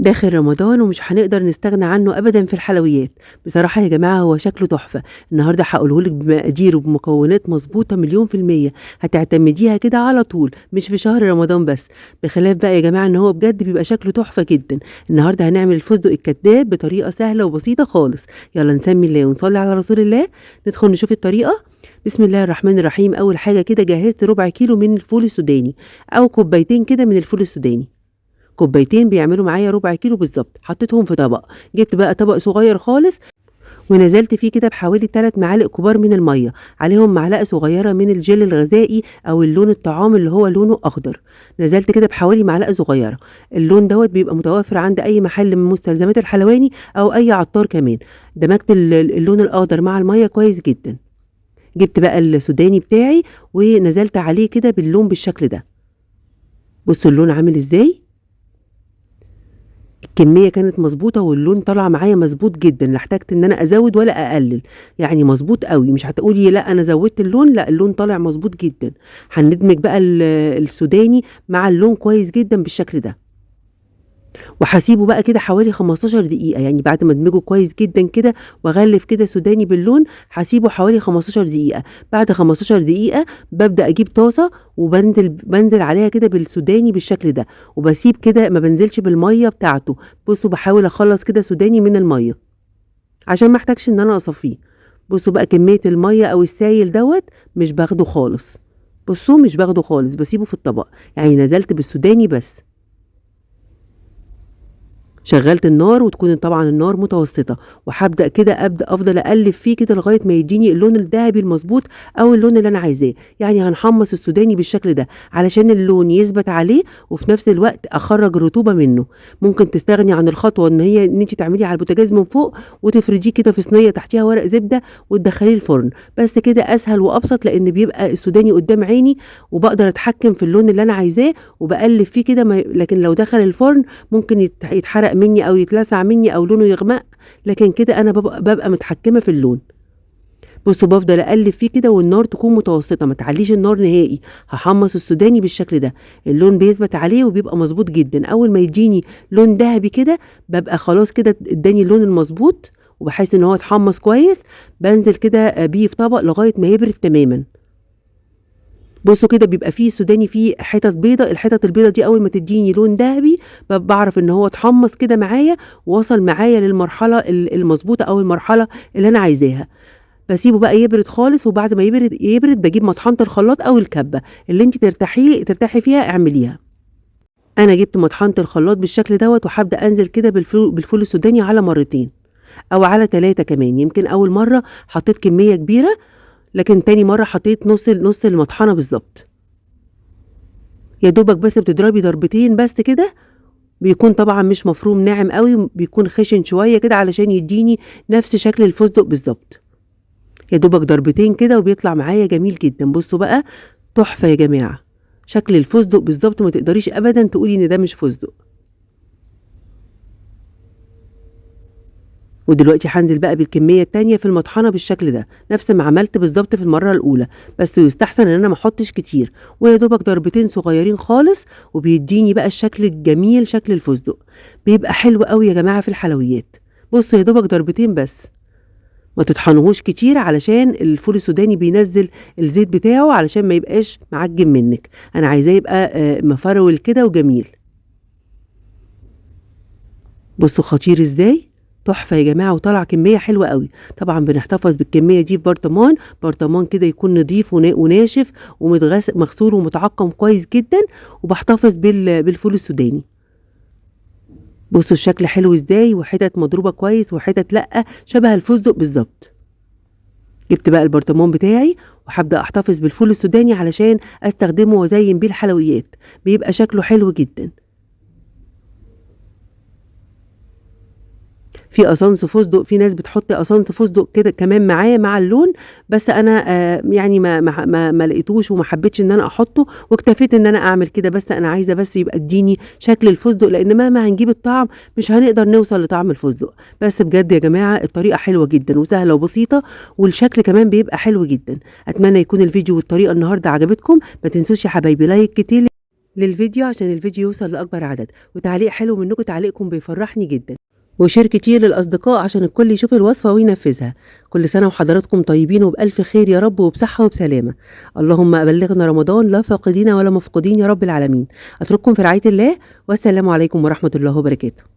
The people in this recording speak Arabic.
داخل رمضان ومش هنقدر نستغنى عنه أبدًا في الحلويات، بصراحة يا جماعة هو شكله تحفة، النهارده هاقوله لِك بمقادير وبمكونات مضبوطة مليون في المِيّة، هتعتمديها كده على طول، مش في شهر رمضان بس، بخلاف بقى يا جماعة إن هو بجد بيبقى شكله تحفة جدًا، النهارده هنعمل الفستق الكدّاب بطريقة سهلة وبسيطة خالص، يالّا نسمّي الله ونصلّي على رسول الله، ندخل نشوف الطريقة؟ بسم الله الرحمن الرحيم، أول حاجة كده جهّزت ربع كيلو من الفول السوداني، أو كوبايتين كده من الفول السوداني. كوبايتين بيعملوا معايا ربع كيلو بالضبط، حطيتهم في طبق، جبت بقى طبق صغير خالص ونزلت فيه كده بحوالي 3 معالق كبار من المَيّة، عليهم معلقة صغيرة من الجل الغذائي أو اللون الطعام اللي هو لونه أخضر، نزلت كده بحوالي معلقة صغيرة، اللون دوّة بيبقى متوفر عند أي محل من مستلزمات الحلواني أو أي عطار كمان، دمجت اللون الأخضر مع المَيّة كويس جدًا، جبت بقى السوداني بتاعي ونزلت عليه كده باللون بالشكل ده، بُصّوا اللون عامل إزاي؟ الكمية كانت مضبوطة واللون طلع معايا مضبوط جدًا، لا احتجت إن أنا أزوّد ولا أقلل، يعني مضبوط أوي، مش هتقولي لأ أنا زوّدت اللون، لأ اللون طالع مضبوط جدًا. هندمج بقى السوداني مع اللون كويس جدًا بالشكل ده. وهاسيبه بقى كده حوالي 15 دقيقة، يعني بعد ما أدمجه كويس جدًا كده وأغلِّف كده سوداني باللون، هاسيبه حوالي 15 دقيقة، بعد 15 دقيقة بابدأ أجيب طاسة بانزل عليها كده بالسوداني بالشكل ده، وباسيب كده ما بانزلش بالمَيّة بتاعته، بُصّوا باحاول أخلّص كده سوداني من المَيّة، عشان ما احتاجش إن أنا أصفّيه، بُصّوا بقى كمية المَيّة أو السايل دوّة مش باخده خالص، بُصّوا مش باخده خالص، باسيبه في الطبق، يعني نزلت بالسوداني بس. شغّلت النار وتكون طبعًا النار متوسطة، وهابدأ كده أفضل أقلِّب فيه كده لغاية ما يدّيني اللون الدهبي المضبوط أو اللون اللي أنا عايزاه، يعني هنحمّص السوداني بالشكل ده علشان اللون يثبت عليه وفي نفس الوقت أخرّج الرطوبة منه، ممكن تستغني عن الخطوة إن أنتِ تعمليه على البوتاجاز من فوق وتفرديه كده في صينية تحتيها ورق زبدة وتدخّليه الفرن، بس كده أسهل وأبسط لإن بيبقى السوداني قدّام عيني وباقدر أتحكّم في اللون اللي أنا عايزاه وباقلِّب فيه كده لكن لو دخل الفرن ممكن يتحرق منّي أو يتلسع منّي أو لونه يغمق، لكن كده أنا بابقى متحكمة في اللون. بُصّوا بافضل أقلِّب فيه كده والنار تكون متوسطة، ما تعلّيش النار نهائي، هاحمّص السوداني بالشكل ده، اللون بيثبت عليه وبيبقى مضبوط جدًا، أول ما يدّيني لون دهبي كده، بابقى خلاص كده ادّاني اللون المضبوط وباحس إن هو اتحمّص كويس، بانزل كده بيه في طبق لغاية ما يبرد تمامًا. بُصّوا كده بيبقى في السوداني فيه حتت بيضا، الحتت البيضا دي أول ما تدّيني لون دهبي باعرف إن هو اتحمّص كده معايا ووصل معايا للمرحلة المضبوطة أو المرحلة اللي أنا عايزاها، باسيبه بقى يبرد خالص وبعد ما يبرد باجيب مطحنة الخلاط أو الكبة، اللي أنتِ ترتاحي فيها اعمليها. أنا جِبت مطحنة الخلاط بالشكل دوّة وهابدأ أنزل كده بالفول السوداني على مرتين أو على 3 كمان، يمكن أول مرّة حطيت كمية كبيرة، لكن تاني مرّة حطيت نُص المطحنة بالضبط. يا دوبك بس بتضربي ضربتين بس كده، بيكون طبعًا مش مفروم ناعم أوي، بيكون خشن شوية كده علشان يدّيني نفس شكل الفستق بالضبط، يا دوبك ضربتين كده وبيطلع معايا جميل جدًا، بُصّوا بقى تحفة يا جماعة، شكل الفستق بالضبط ما تقدريش أبدًا تقولي إن ده مش فستق. ودلوقتي هانزل بقى بالكمية التانية في المطحنة بالشكل ده، نفس ما عملت بالضبط في المرّة الأولى، بس يُستحسن إن أنا ما أحطش كتير، ويا دوبك ضربتين صغيرين خالص، وبيدّيني بقى الشكل الجميل شكل الفستق، بيبقى حلو أوي يا جماعة في الحلويات، بُصّوا يا دوبك ضربتين بس، ما تطحنوهوش كتير علشان الفول السوداني بينزّل الزيت بتاعه علشان ما يبقاش معجّن منِّك، أنا عايزاه يبقى مفرول كده وجميل. بُصّوا خطير إزاي، تحفة يا جماعة وطلع كمية حلوة أوي، طبعًا بنحتفظ بالكمية دي في برطمان، برطمان كده يكون نضيف وناشف مغسول ومتعقم كويس جدًا، وباحتفظ بالفول السوداني، بُصّوا الشكل حلو إزاي وحتت مضروبة كويس وحتت لأ، شبه الفستق بالضبط. جبت بقى البرطمان بتاعي وهابدأ أحتفظ بالفول السوداني علشان أستخدمه وأزين بيه الحلويات، بيبقى شكله حلو جدًا. في قصنص فستق، في ناس بتحط قصنص فستق كده كمان معاه مع اللون، بس أنا يعني ما لقيتوش وما حبيتش إن أنا أحطه، واكتفيت إن أنا أعمل كده بس، أنا عايزة بس يبقى ادّيني شكل الفستق، لإن مهما هنجيب الطعم مش هنقدر نوصل لطعم الفستق، بس بجد يا جماعة الطريقة حلوة جدًا وسهلة وبسيطة، والشكل كمان بيبقى حلو جدًا. أتمنى يكون الفيديو والطريقة النهارده عجبتكم، ما تنسوش يا حبايبي لايك كتير للفيديو عشان الفيديو يوصل لأكبر عدد، وتعليق حلو منكم، تعليقكم بيفرحني جدا، وشير كتير للأصدقاء عشان الكل يشوف الوصفة وينفذها. كل سنة وحضراتكم طيبين وبألف خير يا رب وبصحة وبسلامة. اللهم بلغنا رمضان لا فاقدين ولا مفقودين يا رب العالمين. أترككم في رعاية الله، والسلام عليكم ورحمة الله وبركاته.